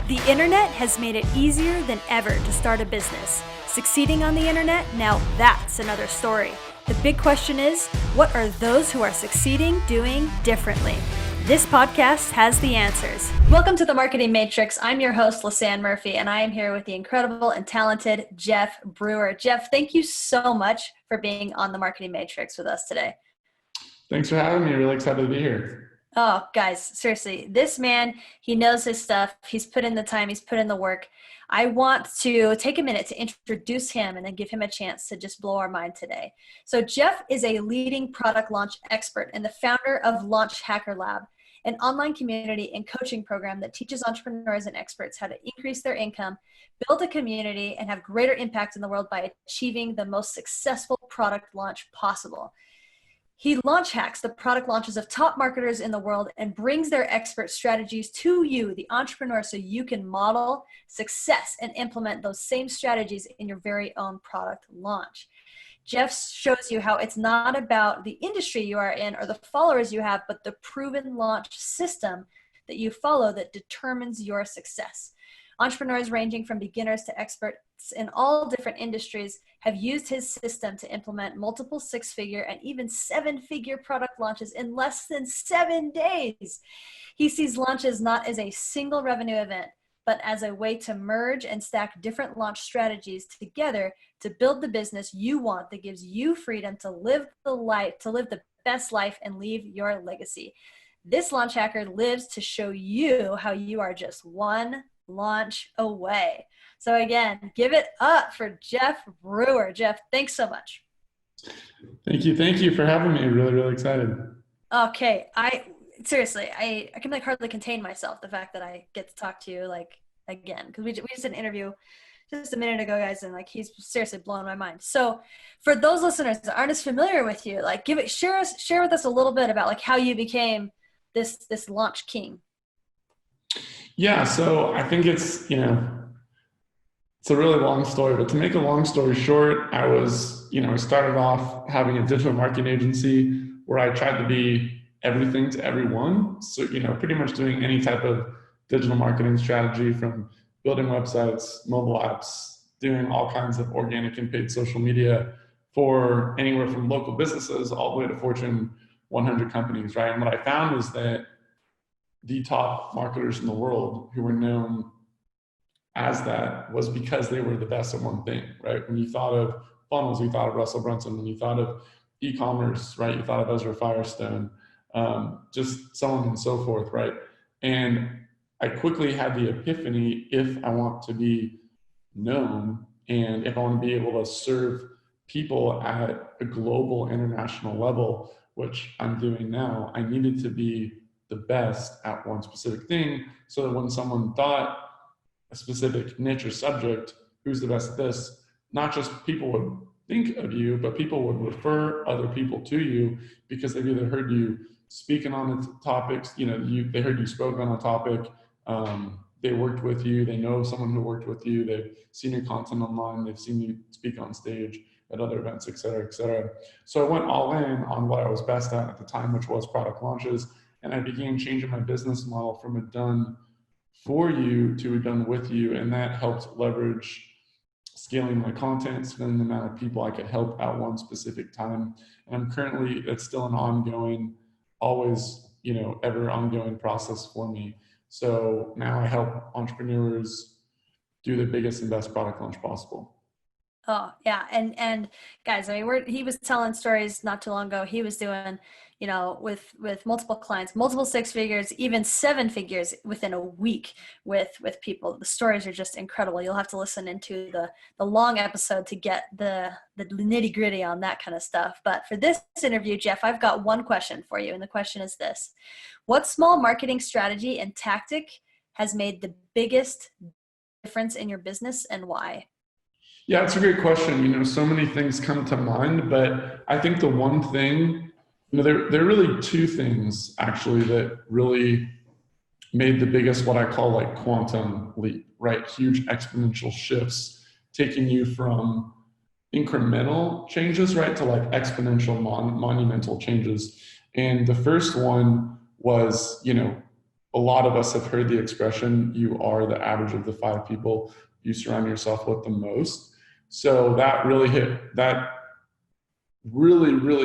The internet has made it easier than ever to start a business. Succeeding on the internet, now that's another story. The big question is, what are those who are succeeding doing differently? This podcast has the answers. Welcome to the Marketing Matrix. I'm your host, Lisanne Murphy, and I am here with the incredible and talented Jeff Brewer. Jeff, thank you so much for being on the Marketing Matrix with us today. Thanks for having me. Really excited to be here. Oh, guys, seriously, this man, he knows his stuff. He's put in the time. He's put in the work. I want to take a minute to introduce him and then give him a chance to just blow our mind today. So Jeff is a leading product launch expert and the founder of Launch Hacker Lab, an online community and coaching program that teaches entrepreneurs and experts how to increase their income, build a community, and have greater impact in the world by achieving the most successful product launch possible. He launch hacks the product launches of top marketers in the world and brings their expert strategies to you, the entrepreneur, so you can model success and implement those same strategies in your very own product launch. Jeff shows you how it's not about the industry you are in or the followers you have, but the proven launch system that you follow that determines your success. Entrepreneurs ranging from beginners to experts in all different industries have used his system to implement multiple six-figure and even seven-figure product launches in less than 7 days. He sees launches not as a single revenue event, but as a way to merge and stack different launch strategies together to build the business you want that gives you freedom to live the best life and leave your legacy. This launch hacker lives to show you how you are just one launch away. So again, give it up for Jeff Brewer. Jeff, thanks so much. Thank you for having me. Really excited. Okay, I can hardly contain myself, the fact that I get to talk to you again, because we just did an interview just a minute ago, guys, and he's seriously blowing my mind. So for those listeners that aren't as familiar with you, share with us a little bit about how you became this launch king. Yeah, so I think it's a really long story, but to make a long story short, I started off having a digital marketing agency where I tried to be everything to everyone. So, pretty much doing any type of digital marketing strategy, from building websites, mobile apps, doing all kinds of organic and paid social media for anywhere from local businesses all the way to Fortune 100 companies, right? And what I found is that the top marketers in the world who were known as that was because they were the best at one thing, right? When you thought of funnels, you thought of Russell Brunson. When you thought of e-commerce, right, you thought of Ezra Firestone, just so on and so forth, right? And I quickly had the epiphany, if I want to be known and if I want to be able to serve people at a global international level, which I'm doing now, I needed to be the best at one specific thing, so that when someone thought a specific niche or subject, who's the best at this, not just people would think of you, but people would refer other people to you because they've either heard you speaking on the topics, they heard you spoke on a topic, they worked with you, they know someone who worked with you, they've seen your content online, they've seen you speak on stage at other events, et cetera, et cetera. So I went all in on what I was best at the time, which was product launches. And I began changing my business model from a done for you to a done with you. And that helped leverage scaling my content, scaling the amount of people I could help at one specific time. And it's still an ongoing, always, ever ongoing process for me. So now I help entrepreneurs do the biggest and best product launch possible. Oh yeah. And guys, he was telling stories not too long ago. He was doing, with multiple clients, multiple six figures, even seven figures within a week with people. The stories are just incredible. You'll have to listen into the long episode to get the nitty gritty on that kind of stuff. But for this interview, Jeff, I've got one question for you. And the question is this: what small marketing strategy and tactic has made the biggest difference in your business, and why? Yeah, it's a great question. So many things come to mind, but I think the one thing, there are really two things actually that really made the biggest, what I call quantum leap, right? Huge exponential shifts, taking you from incremental changes, right, to monumental changes. And the first one was, a lot of us have heard the expression, you are the average of the 5 people you surround yourself with the most. So that really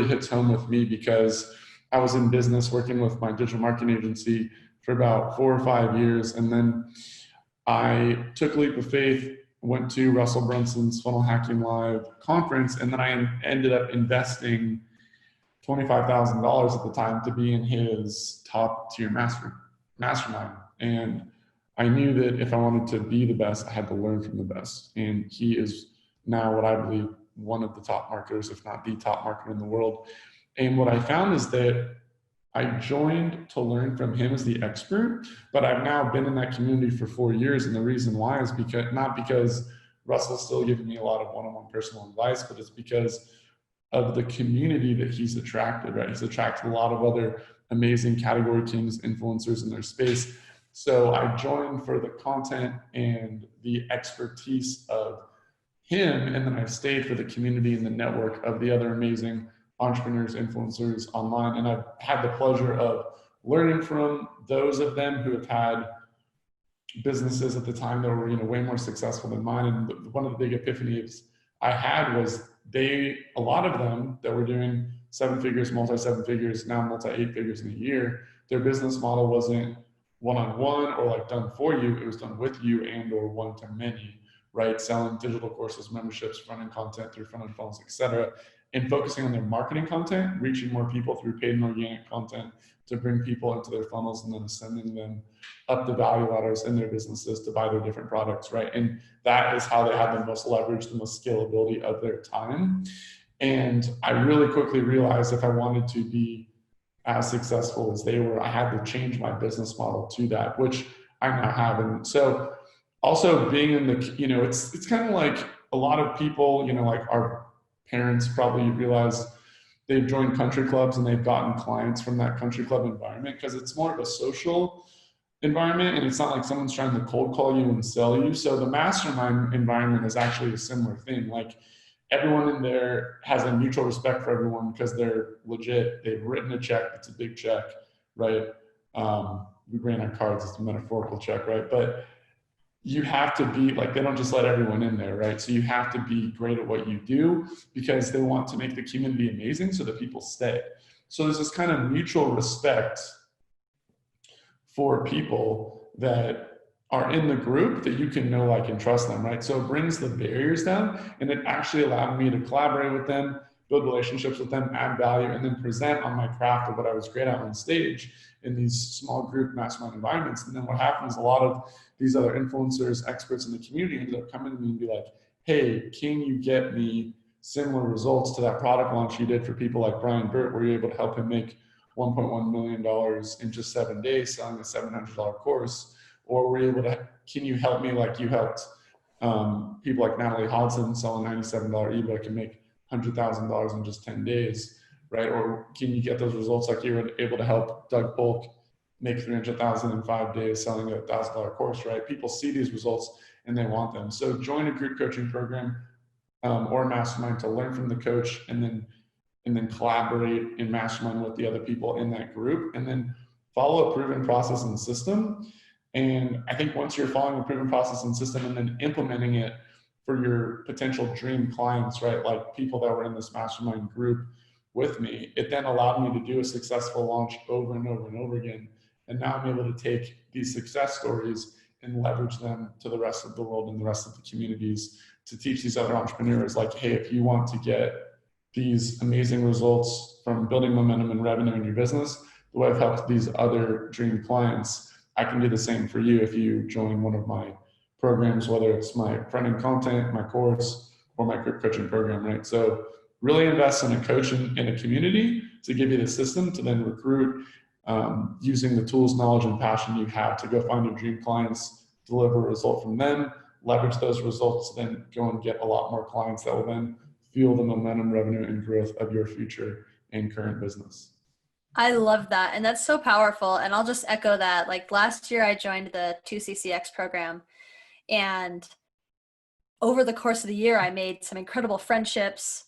hits home with me, because I was in business working with my digital marketing agency for about 4 or 5 years. And then I took a leap of faith, went to Russell Brunson's Funnel Hacking Live conference, and then I ended up investing $25,000 at the time to be in his top tier mastermind. And I knew that if I wanted to be the best, I had to learn from the best. And he is now what I believe one of the top marketers, if not the top marketer in the world. And what I found is that I joined to learn from him as the expert, but I've now been in that community for 4 years. And the reason why is because, not because Russell's still giving me a lot of one-on-one personal advice, but it's because of the community that he's attracted, right? He's attracted a lot of other amazing category kings, influencers in their space. So I joined for the content and the expertise of him, and then I've stayed for the community and the network of the other amazing entrepreneurs, influencers online. And I've had the pleasure of learning from those of them who have had businesses at the time that were, way more successful than mine. And one of the big epiphanies I had was a lot of them that were doing 7 figures, multi 7 figures, now multi 8 figures in a year, their business model wasn't one-on-one or like done for you. It was done with you and or one to many, right? Selling digital courses, memberships, front-end content through front-end funnels, etc., and focusing on their marketing content, reaching more people through paid and organic content to bring people into their funnels, and then sending them up the value ladders in their businesses to buy their different products, right? And that is how they have the most leverage, the most scalability of their time. And I really quickly realized if I wanted to be as successful as they were, I had to change my business model to that, which I now have. And so also being in the, it's kind of like a lot of people, like our parents probably realize they've joined country clubs and they've gotten clients from that country club environment because it's more of a social environment, and it's not like someone's trying to cold call you and sell you. So the mastermind environment is actually a similar thing. Like everyone in there has a mutual respect for everyone because they're legit. They've written a check. It's a big check, right? We ran our cards. It's a metaphorical check, right? But you have to be like, they don't just let everyone in there, right? So you have to be great at what you do because they want to make the community amazing so that people stay. So there's this kind of mutual respect for people that are in the group that you can know, like, and trust them, right? So it brings the barriers down, and it actually allowed me to collaborate with them, build relationships with them, add value, and then present on my craft of what I was great at on stage in these small group mastermind environments. And then what happened is a lot of these other influencers, experts in the community ended up coming to me and be like, hey, can you get me similar results to that product launch you did for people like Brian Burt, where you're able to help him make $1.1 million in just 7 days selling a $700 course? Or were you able to, can you help me like you helped people like Natalie Hodson sell a $97 ebook and make $100,000 in just 10 days, right? Or can you get those results like you were able to help Doug Polk make $300,000 in 5 days selling a $1,000 course, right? People see these results and they want them. So join a group coaching program or a mastermind to learn from the coach, and then collaborate and mastermind with the other people in that group, and then follow a proven process and system. And I think once you're following a proven process and system and then implementing it for your potential dream clients, right? Like people that were in this mastermind group with me, it then allowed me to do a successful launch over and over and over again. And now I'm able to take these success stories and leverage them to the rest of the world and the rest of the communities to teach these other entrepreneurs like, hey, if you want to get these amazing results from building momentum and revenue in your business, the way I've helped these other dream clients, I can do the same for you if you join one of my programs, whether it's my front-end content, my course, or my group coaching program, right? So really invest in a coach in a community to give you the system to then recruit using the tools, knowledge, and passion you have to go find your dream clients, deliver a result from them, leverage those results, then go and get a lot more clients that will then fuel the momentum, revenue, and growth of your future and current business. I love that. And that's so powerful. And I'll just echo that. Like last year I joined the 2CCX program, and over the course of the year, I made some incredible friendships,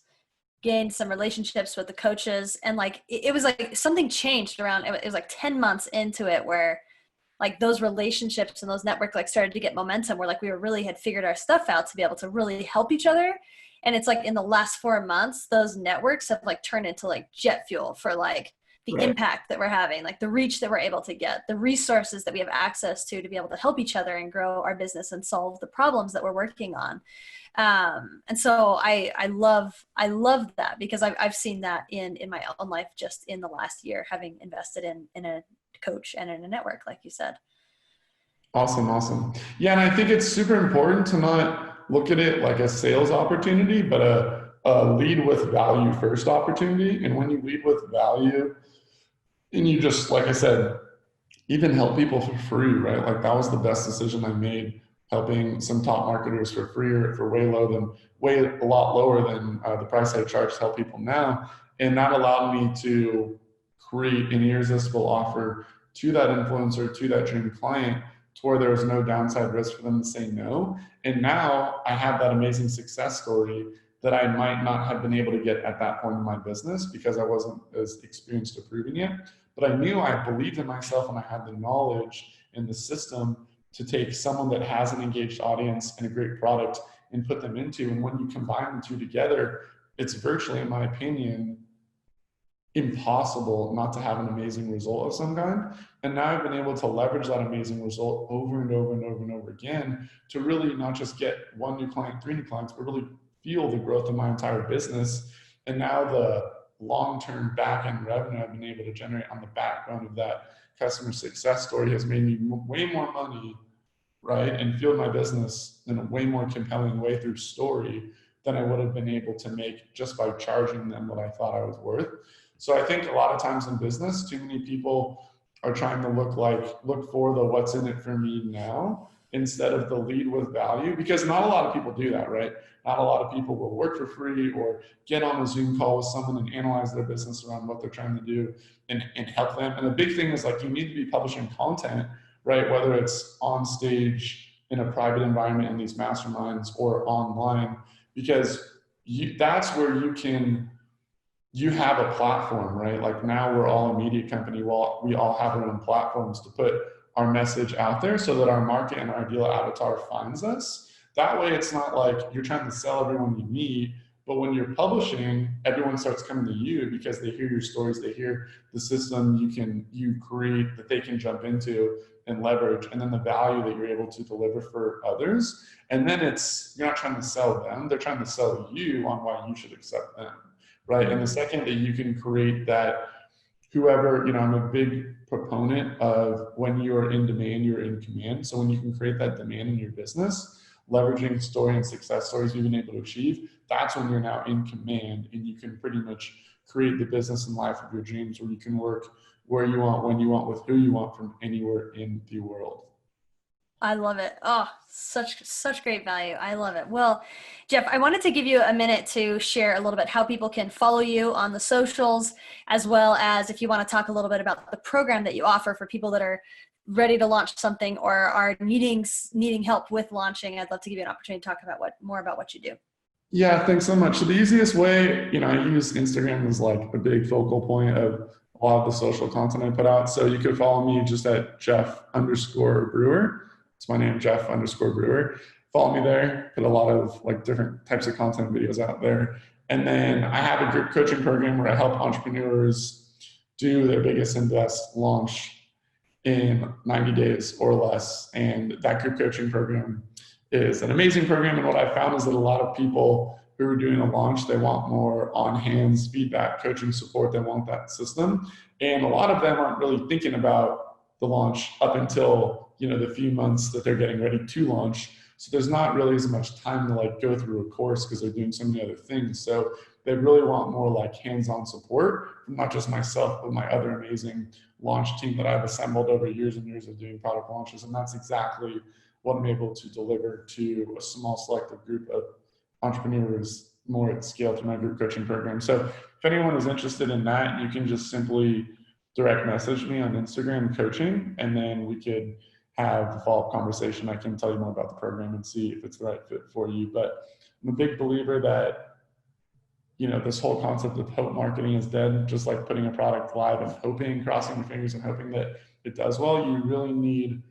gained some relationships with the coaches. And like, it was like something changed around, it was like 10 months into it where like those relationships and those network like started to get momentum where like we were really had figured our stuff out to be able to really help each other. And it's like in the last 4 months, those networks have like turned into like jet fuel for like the Right. impact that we're having, like the reach that we're able to get, the resources that we have access to be able to help each other and grow our business and solve the problems that we're working on. And so I love that because I've seen that in my own life just in the last year, having invested in a coach and in a network, like you said. Awesome, awesome. Yeah, and I think it's super important to not look at it like a sales opportunity, but a lead with value first opportunity. And when you lead with value, and you just, like I said, even help people for free, right? Like that was the best decision I made, helping some top marketers for free or for way a lot lower than the price I charge to help people now. And that allowed me to create an irresistible offer to that influencer, to that dream client, to where there was no downside risk for them to say no. And now I have that amazing success story that I might not have been able to get at that point in my business because I wasn't as experienced to proving it. But I knew I believed in myself and I had the knowledge and the system to take someone that has an engaged audience and a great product and put them into. And when you combine the two together, it's virtually, in my opinion, impossible not to have an amazing result of some kind. And now I've been able to leverage that amazing result over and over and over and over again to really not just get one new client, three new clients, but really fuel the growth of my entire business. And now the long-term back-end revenue I've been able to generate on the backbone of that customer success story has made me way more money, right? And fueled my business in a way more compelling way through story than I would have been able to make just by charging them what I thought I was worth. So I think a lot of times in business, too many people are trying to look for the what's in it for me now instead of the lead with value, because not a lot of people do that, right? Not a lot of people will work for free or get on a Zoom call with someone and analyze their business around what they're trying to do and help them. And the big thing is like you need to be publishing content, right? Whether it's on stage in a private environment in these masterminds or online, because that's where you have a platform, right? Like now we're all a media company. Well, we all have our own platforms to put our message out there so that our market and our ideal avatar finds us. That way it's not like you're trying to sell everyone you meet, but when you're publishing, everyone starts coming to you because they hear your stories, they hear the system you create that they can jump into and leverage, and then the value that you're able to deliver for others. And then you're not trying to sell them, they're trying to sell you on why you should accept them. Right. And the second that you can create that, whoever, I'm a big proponent of when you're in demand, you're in command. So when you can create that demand in your business, leveraging story and success stories you've been able to achieve, that's when you're now in command and you can pretty much create the business and life of your dreams where you can work where you want, when you want, with who you want from anywhere in the world. I love it. Oh, such great value. I love it. Well, Jeff, I wanted to give you a minute to share a little bit how people can follow you on the socials, as well as if you want to talk a little bit about the program that you offer for people that are ready to launch something or are needing help with launching. I'd love to give you an opportunity to talk about more about what you do. Yeah, thanks so much. So the easiest way, I use Instagram as like a big focal point of a lot of the social content I put out. So you could follow me just at Jeff_Brewer. It's my name, Jeff_Brewer. Follow me there. Put a lot of like different types of content videos out there. And then I have a group coaching program where I help entrepreneurs do their biggest and best launch in 90 days or less. And that group coaching program is an amazing program. And what I found is that a lot of people who are doing a launch, they want more on-hands feedback, coaching support. They want that system. And a lot of them aren't really thinking about the launch up until, the few months that they're getting ready to launch. So there's not really as much time to like go through a course because they're doing so many other things. So they really want more like hands-on support from not just myself, but my other amazing launch team that I've assembled over years and years of doing product launches. And that's exactly what I'm able to deliver to a small selective group of entrepreneurs more at scale through my group coaching program. So if anyone is interested in that, you can just simply direct message me on Instagram coaching, and then we could have the follow-up conversation. I can tell you more about the program and see if it's the right fit for you. But I'm a big believer that this whole concept of hope marketing is dead, just like putting a product live and hoping, crossing your fingers and hoping that it does well, you really need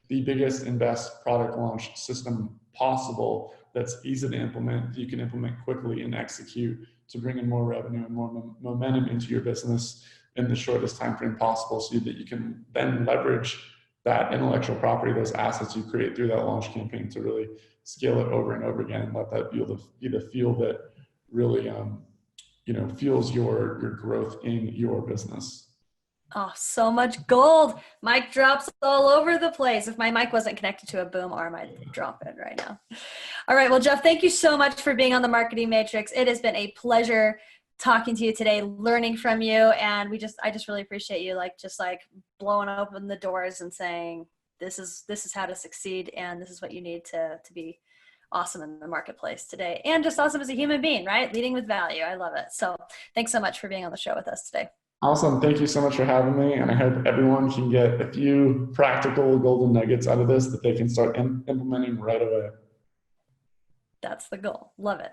the biggest and best product launch system possible that's easy to implement, you can implement quickly and execute to bring in more revenue and more momentum into your business in the shortest time frame possible, so that you can then leverage that intellectual property, those assets you create through that launch campaign, to really scale it over and over again, and let that be the fuel that really fuels your growth in your business. Oh, so much gold. Mic drops all over the place. If my mic wasn't connected to a boom arm, I'd drop it right now. All right. Well, Jeff, thank you so much for being on the Marketing Matrix. It has been a pleasure talking to you today, learning from you. And I just really appreciate you just blowing open the doors and saying, this is how to succeed. And this is what you need to be awesome in the marketplace today. And just awesome as a human being, right? Leading with value. I love it. So thanks so much for being on the show with us today. Awesome. Thank you so much for having me. And I hope everyone can get a few practical golden nuggets out of this that they can start implementing right away. That's the goal. Love it.